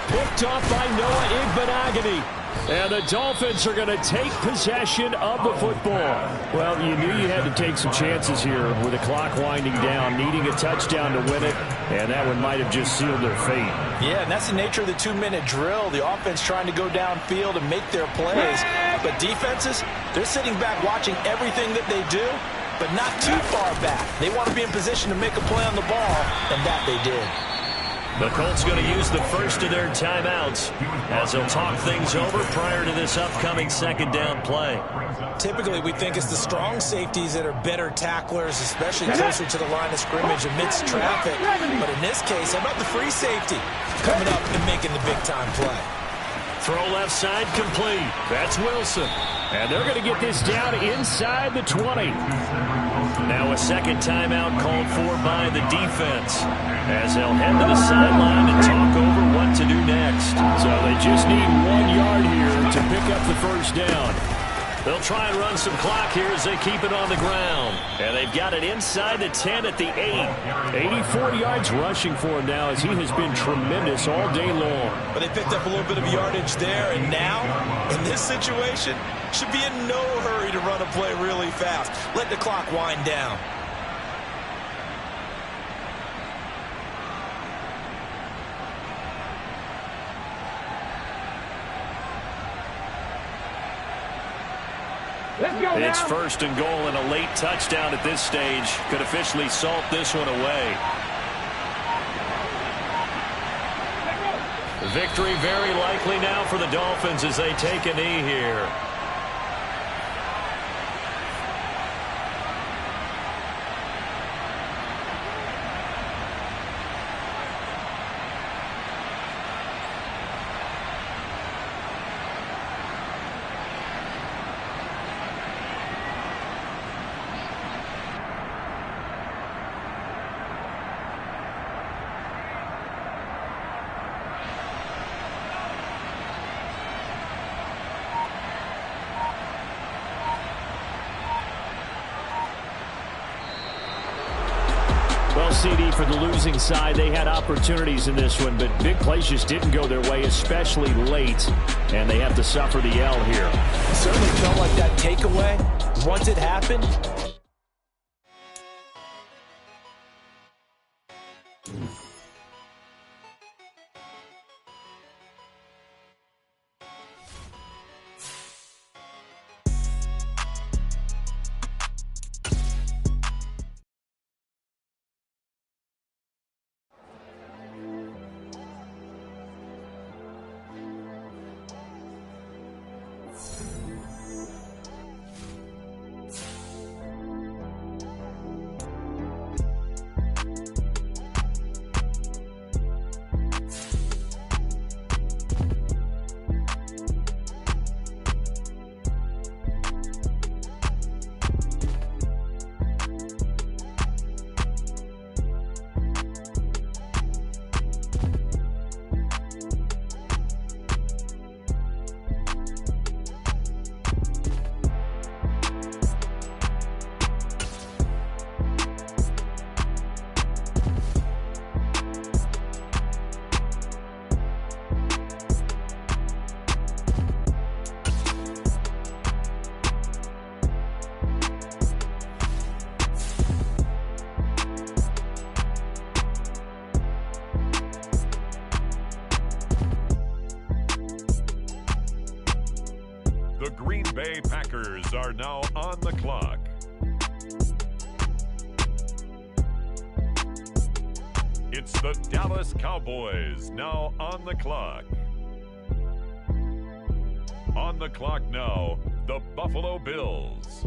Picked off by Noah Igbenogany. And the Dolphins are going to take possession of the football. Well, you knew you had to take some chances here with the clock winding down, needing a touchdown to win it, and that one might have just sealed their fate. Yeah, and that's the nature of the 2-minute drill. The offense trying to go downfield and make their plays. But defenses, they're sitting back watching everything that they do, but not too far back. They want to be in position to make a play on the ball, and that they did. The Colts going to use the first of their timeouts as they'll talk things over prior to this upcoming second down play. Typically, we think it's the strong safeties that are better tacklers, especially closer to the line of scrimmage amidst traffic. But in this case, how about the free safety coming up and making the big-time play? Throw left side complete. That's Wilson. And they're going to get this down inside the 20. Now a second timeout called for by the defense as they'll head to the sideline and talk over what to do next. So they just need 1 yard here to pick up the first down. They'll try and run some clock here as they keep it on the ground. And they've got it inside the 10 at the 8. 84 yards rushing for him now as he has been tremendous all day long. But they picked up a little bit of yardage there, and now, in this situation, should be in no hurry to run a play really fast. Let the clock wind down. It's first and goal, and a late touchdown at this stage could officially salt this one away. Victory very likely now for the Dolphins as they take a knee here. Well, CD, for the losing side, they had opportunities in this one, but big plays just didn't go their way, especially late, and they have to suffer the L here. Certainly felt like that takeaway, once it happened. The Green Bay Packers are now on the clock. It's the Dallas Cowboys now on the clock. On the clock now, the Buffalo Bills.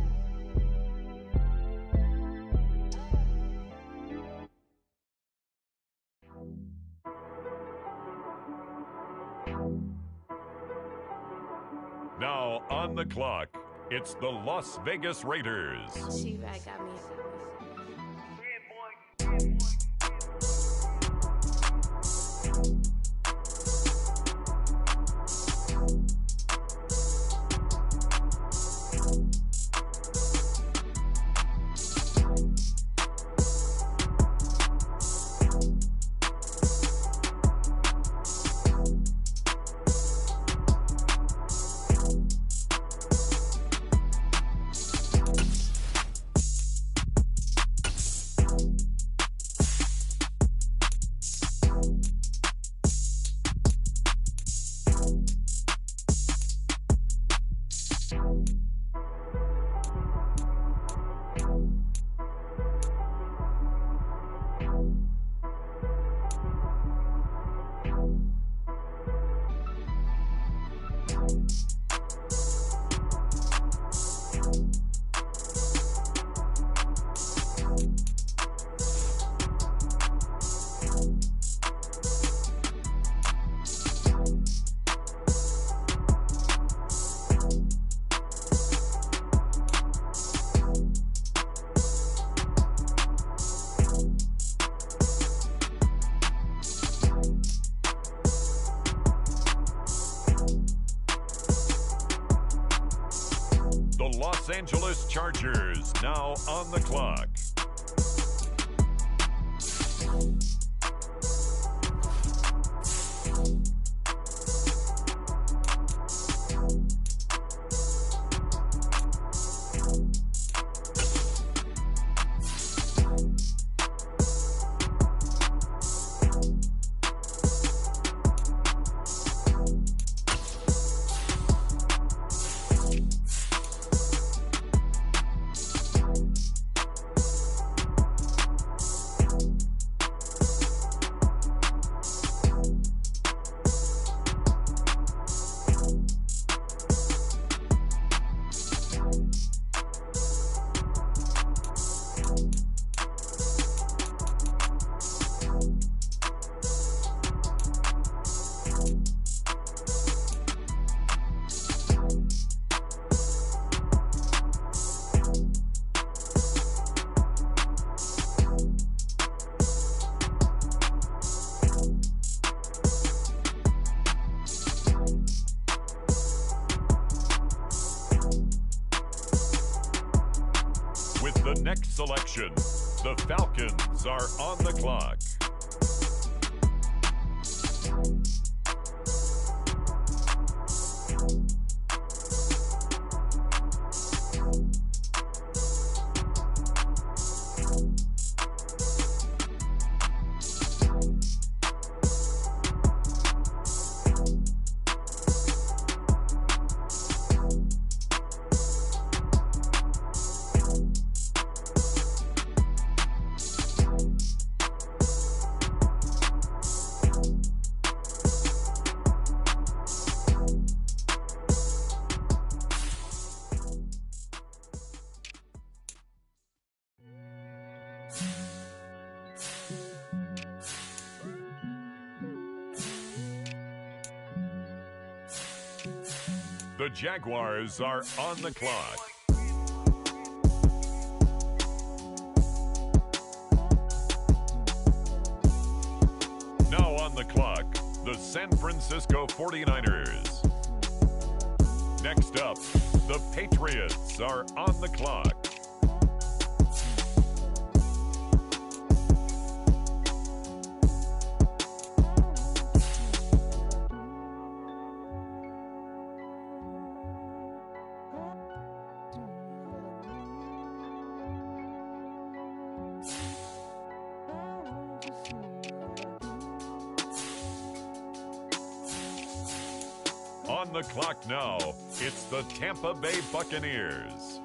Now on the clock, it's the Las Vegas Raiders. She-Rag got me. The Los Angeles Chargers now on the clock. With the next selection, The Falcons are on the clock. The Jaguars are on the clock. Now on the clock, the San Francisco 49ers. Next up, the Patriots are on the clock. On the clock now, it's the Tampa Bay Buccaneers.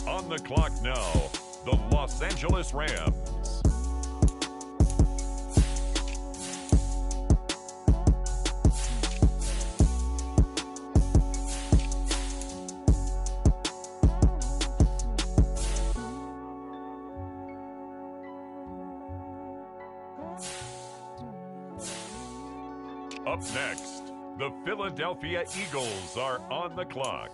On the clock now, the Los Angeles Rams. Up next, the Philadelphia Eagles are on the clock.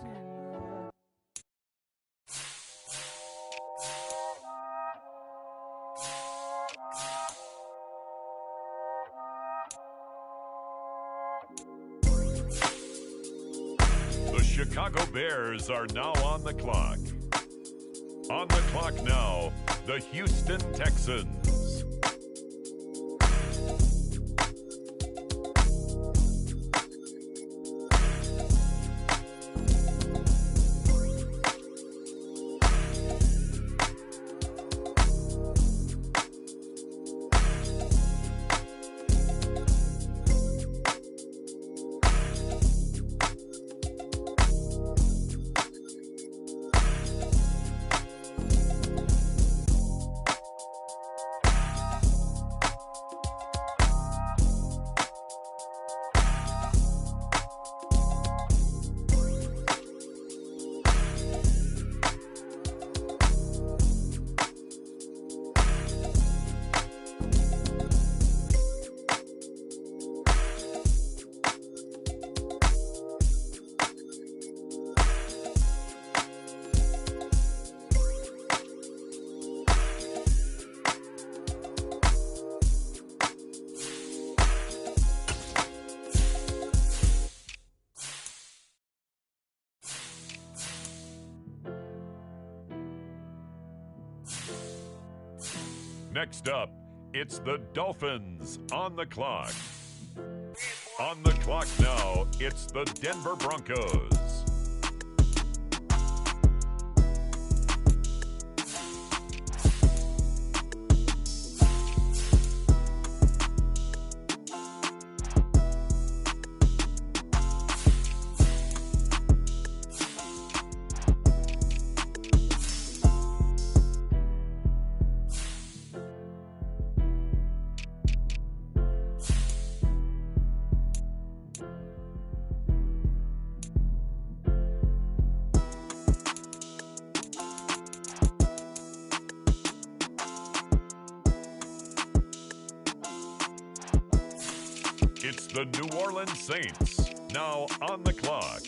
The Chicago Bears are now on the clock. On the clock now, the Houston Texans. Next up, it's the Dolphins on the clock. On the clock now, it's the Denver Broncos. It's the New Orleans Saints, now on the clock.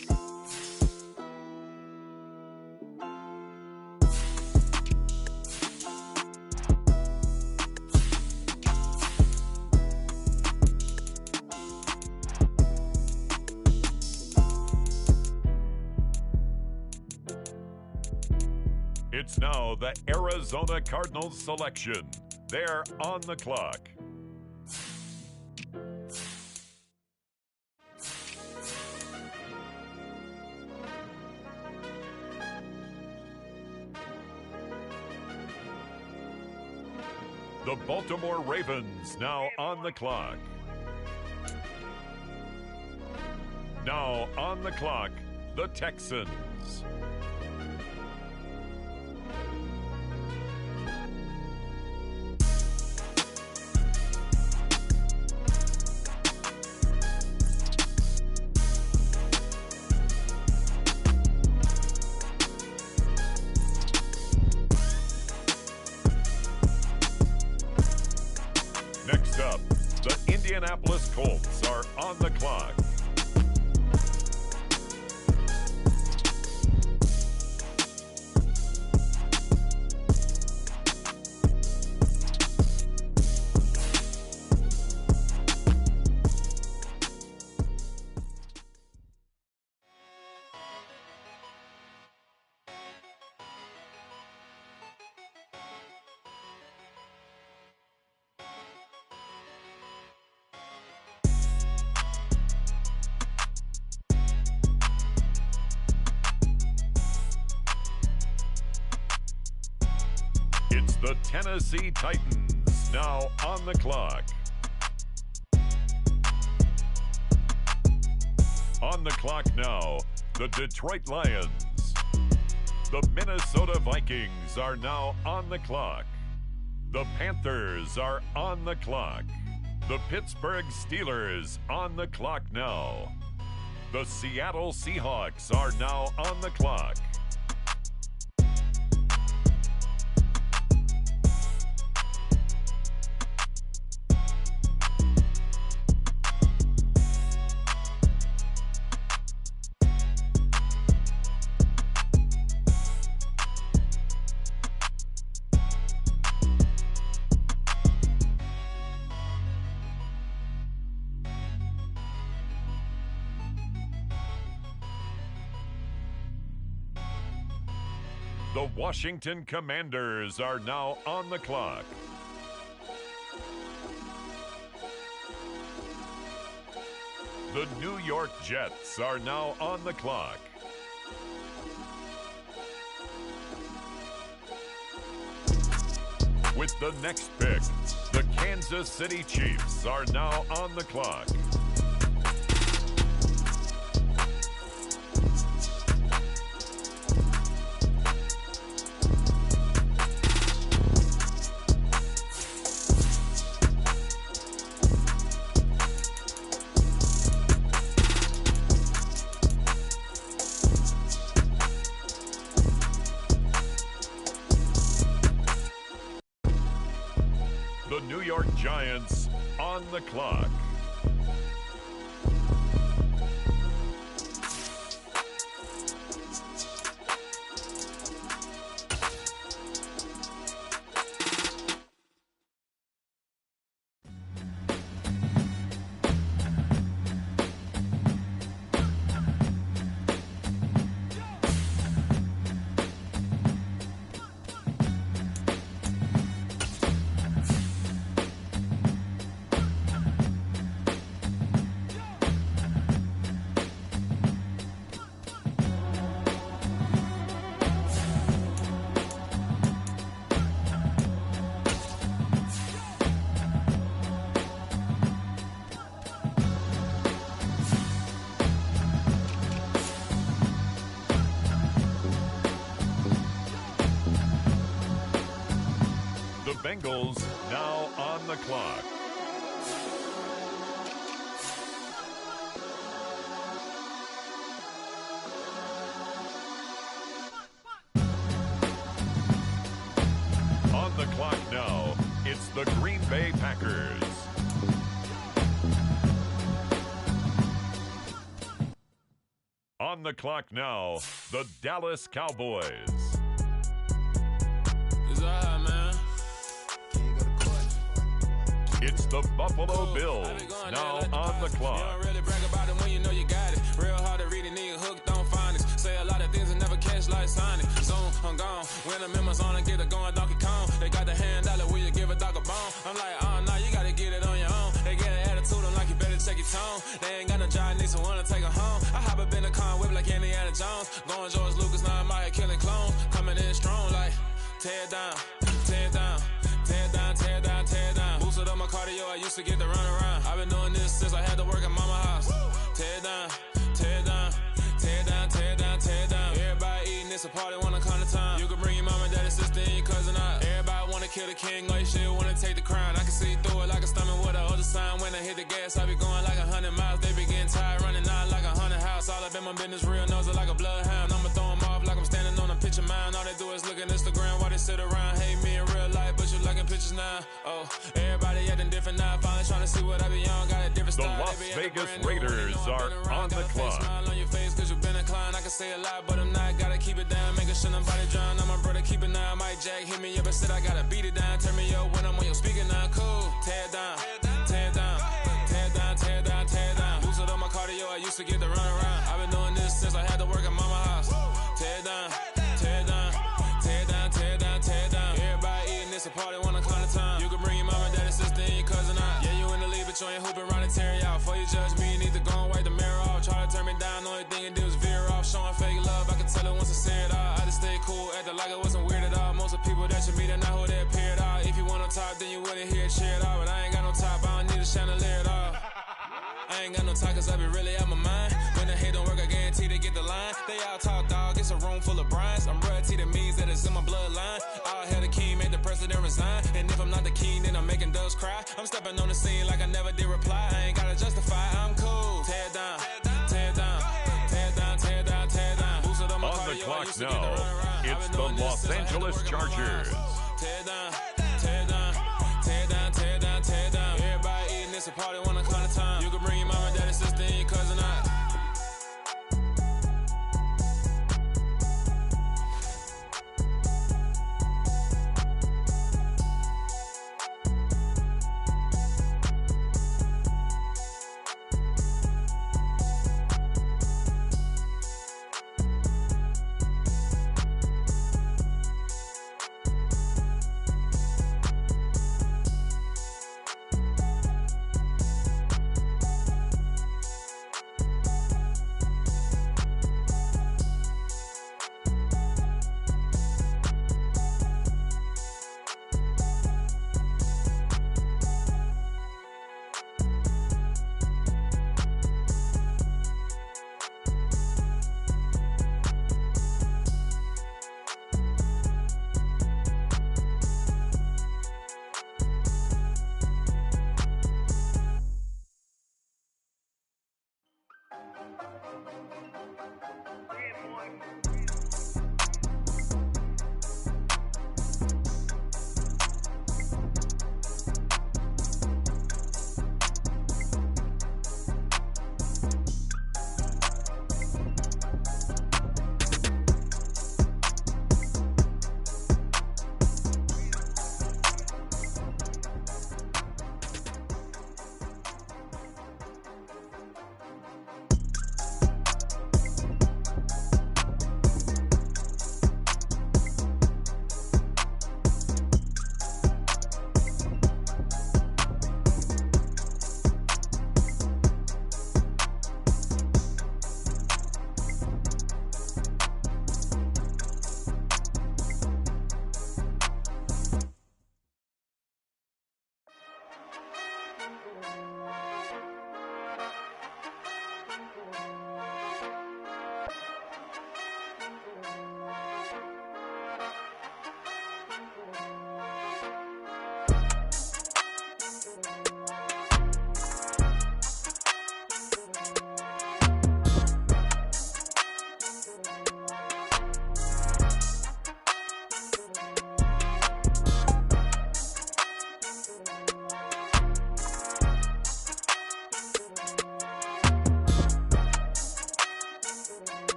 It's now the Arizona Cardinals selection. They're on the clock. The Baltimore Ravens now on the clock. Now on the clock, the Texans. Next up, the Indianapolis Colts are on the clock. It's the Tennessee Titans now on the clock. On the clock now, the Detroit Lions. The Minnesota Vikings are now on the clock. The Panthers are on the clock. The Pittsburgh Steelers on the clock now. The Seattle Seahawks are now on the clock. The Washington Commanders are now on the clock. The New York Jets are now on the clock. With the next pick, the Kansas City Chiefs are now on the clock. The New York Giants on the clock. The Bengals now on the clock. On the clock now, it's the Green Bay Packers. On the clock now, the Dallas Cowboys. It's all right, man. It's the Buffalo Bills now on the clock. You don't really brag about it when you know you got it. Real hard to read a nigga hooked on phonics. Say a lot of things and never catch like Sonic. Zone I'm gone. When the members on and get it going, Donkey Kong. They got the hand dollar, will you give a dog a bone? I'm like, nah, you gotta get it on your own. They get an attitude, I'm like, you better check your tone. They ain't got no job, need someone to take her home. I hop up in the car, whip like Indiana Jones. Going George Lucas, now I'm out here killing clones. Coming in strong, like, tear down, tear down, tear down, tear down, tear down. Boosted up my cardio, I used to get to run around. I've been doing this since I had to work at mama house. Tear down, tear down, tear down, tear down, tear down. Everybody eating, it's a party, wanna come to time. You can bring your mama, daddy, sister, and your cousin out. Everybody wanna kill the king, like shit, wanna take the crown. I can see through it like a stomach with a other sign. When I hit the gas, I be going like 100 miles. They be getting tired, running out like 100 house. All up in my business, real nose it like a bloodhound. I'ma throw them off like I'm standing on a picture mound. All they do is look at Instagram while they sit around. Hate me in real life, but you liking pictures now. Oh, everybody acting different now. Finally trying to see what I be on. Got a different style. The Las Vegas Raiders are on the clock. Smile on your face cause you been inclined. I can say a lot, but I'm not. Gotta keep it down, making sure nobody drown. I'm my brother, keep it now. Mike Jack hit me up and said I gotta beat it down. Turn me up when I'm on your speaker now. Cool, tear down, tear down, tear down, tear down, tear down. Boosted up my cardio, I used to get to run around. I've been doing this since I had to work at mama house. Tear down, tear down, tear down, tear down, tear down. Everybody eating, it's a party, wanna come to time. You can bring your mama, daddy, sister, and your cousin out. Yeah, you in the league, but you ain't hooping around and tear you out. Before you judge me, you need to go and wipe the mirror off. Try to turn me down, only thing you do is veer off. Showing fake love, I can tell it once I see it all. I just stay cool, acting like it wasn't weird at all. Most of the people that you meet are not who they appear at all. If you want on top, then you wouldn't hear it cheer at all. But I ain't got no top, I don't need a chandelier at all. I ain't got no talk cause I be really out my mind. When the hate don't work, I guarantee they get the line. They all talk dog, it's a room full of Bryans. I'm royalty, that means that it's in my bloodline. All hell the king, made the president resign. And if I'm not the king, then I'm making doves cry. I'm stepping on the scene like I never did reply. I ain't gotta justify, I'm cool. Tear down, tear down, tear down, tear down, tear down. Boosted on my On the cardio, I clock used to get to now, run around. it's the Los Angeles Chargers. Tear down, tear down, tear down, tear down, tear down. Everybody eating, it's a party, wanna come to time. You can bring your mama, daddy, sister, and your cousin out.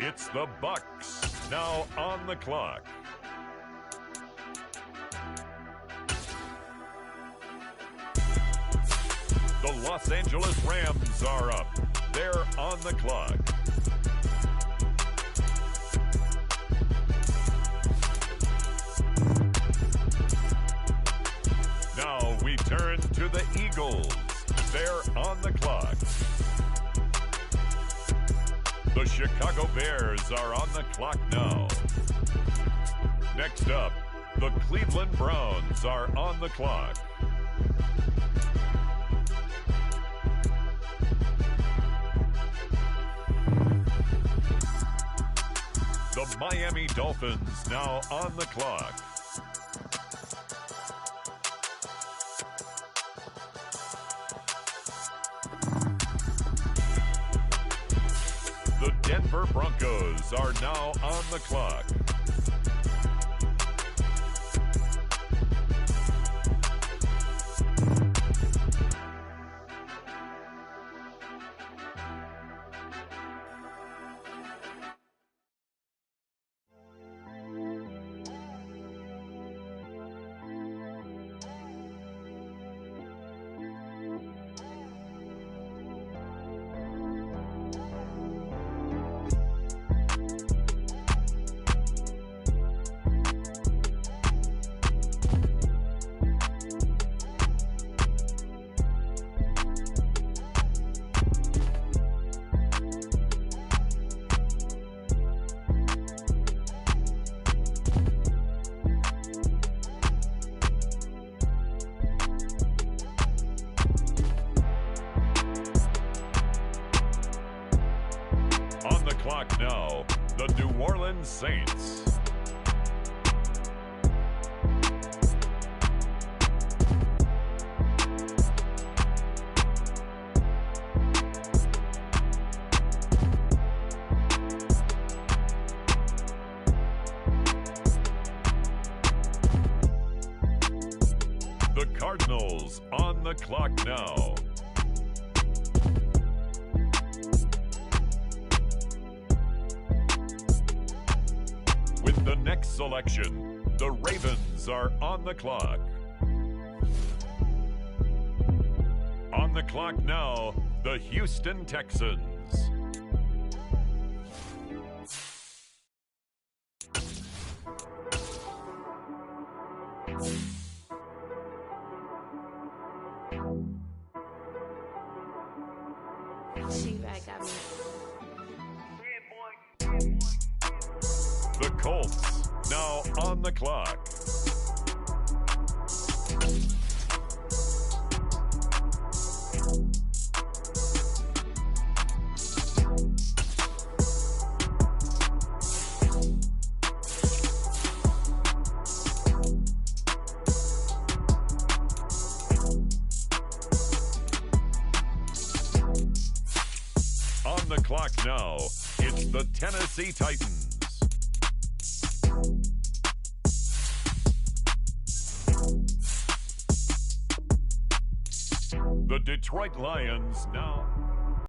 It's the Bucks now on the clock. The Los Angeles Rams are up. They're on the clock. Now we turn to the Eagles. They're on the clock. The Chicago Bears are on the clock now. Next up, the Cleveland Browns are on the clock. The Miami Dolphins now on the clock. The Denver Broncos are now on the clock. On the clock now, the New Orleans Saints. The Cardinals on the clock now. With the next selection, the Ravens are on the clock. On the clock now, the Houston Texans. The Colts now on the clock. On the clock now, it's the Tennessee Titans. The Detroit Lions now